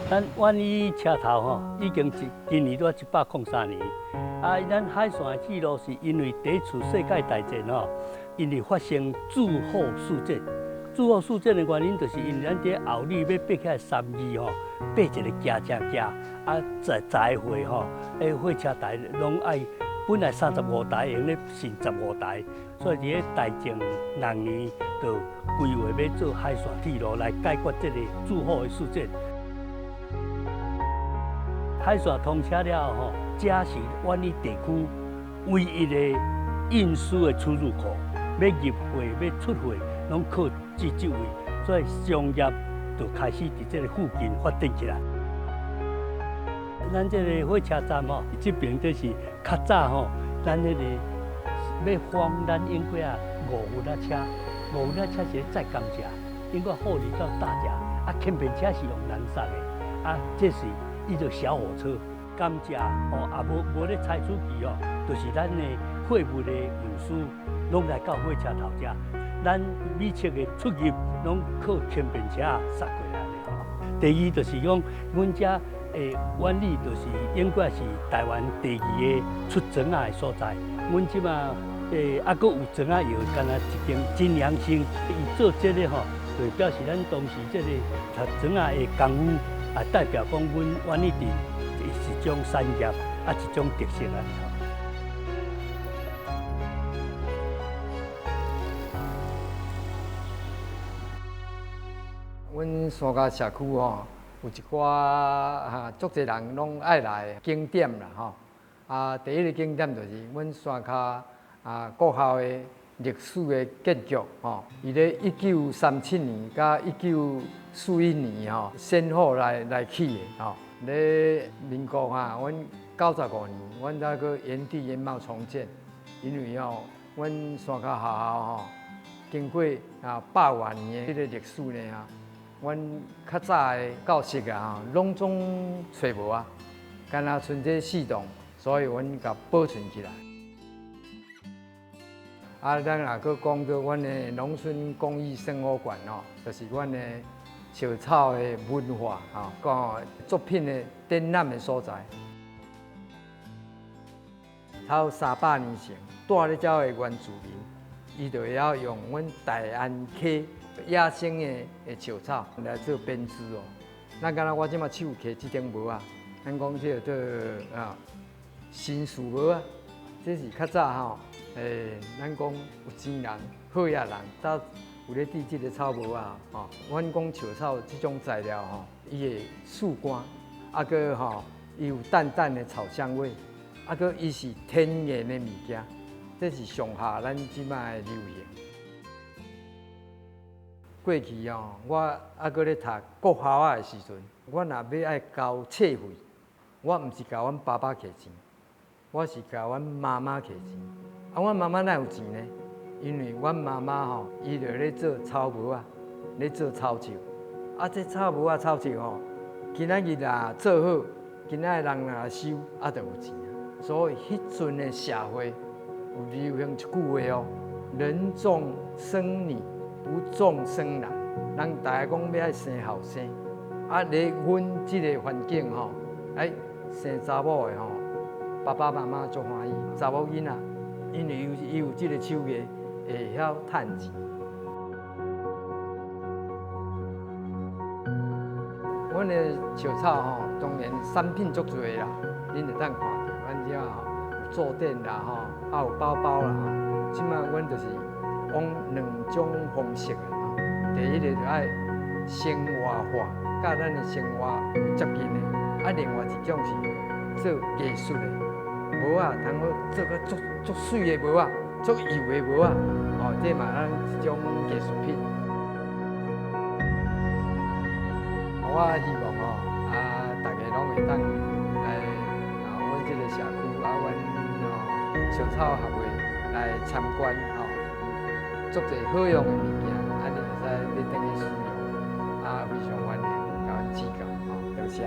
咱万里车头吼，已经今年都103年。啊，咱海线的记录是因为第一次世界大战吼，因为发生驻沪事件。驻沪事件的原因，就是因为咱伫后里要爬起来3义吼，爬一个架，啊，载货吼，火车台拢爱本来35台，用咧剩15台，所以伫个大正6年就规划要做海线铁路来解决这个驻沪的事件。海线通车了后，这是万里地区唯一的运输的出入口，要入货、要出货，拢靠这位，所以商业就开始伫这个附近发展起来。咱这个火车站吼，这边就是较早吼，咱那个要放咱英国啊5分车，5分车是载甘蔗，英国后里到大甲，啊轻便车是用人送的，啊这是。伊就小火车，甘蔗哦，也无咧采取期哦，就是咱的货物的运输，拢来到火车头遮。咱美式的出入拢靠轻便车杀过来的吼。第二就是讲，阮遮万里就是永远是台湾第2个出庄仔的所在。阮即马还佫有庄仔药，干那一间真良兴，伊做这个吼，就表示咱当时这个读庄仔的功夫。啊，代表讲，阮万里镇是一种产业，啊，一种特色啊。阮三甲社区吼，有一寡足侪人拢爱来景点啦吼。啊，第一个景点就是阮山骹国校的历史的建筑吼，伊咧1937年甲1941年吼，先后来起的吼。咧民国阮95年，阮再个原地原貌重建，因为阮山骹学校吼，经过100多年的这个历史呢阮较早的教室拢总找无啊，干那剩这4栋，所以阮甲保存起来。啊，咱若佫讲到阮的农村公益生活馆就是阮的笑草的文化讲作品的展览的所在。超300年前，住咧遮的原住民，伊就要用阮大安溪野生的笑草来做编织哦。咱敢若我即马手摕这顶帽啊，咱讲这做新树帽啊，这是较早咱讲有钱人、好野人，到有咧织这个草帽啊，阮讲笑草这种材料伊的树干，伊有淡淡的草香味，伊是天然的物件，这是上下咱即摆的流行。过去我咧读国校的时阵，我若要爱交册费，我毋是交阮爸爸摕钱，我是交阮妈妈摕钱。阮妈妈哪有钱呢？因为阮妈妈伊就咧做草帽啊，咧做草绣。这草帽啊、草绣今仔日做好，今仔人若收，就有钱。所以迄阵的社会有流行一句话人重生女，不重生男。人大家讲要爱生后生，咧阮即个环境生查某的爸爸妈妈足欢喜。查某囡仔，因为伊有即个手艺，会晓趁钱。阮的笑草当然产品足多啦，恁会当看到。阮遮有坐垫啦有包包啦即摆阮就是往2种方式第一个就爱生活化，甲咱的生活有接近的；另外一种是做艺术的帽啊，通好做个足水的帽啊，足油的帽啊，这嘛咱一种艺术品。我希望大家拢会当来阮这个社区阮笑草学会来参观足侪好用的物件，你会使要等去使用，非常欢迎，甲阮指教，多谢。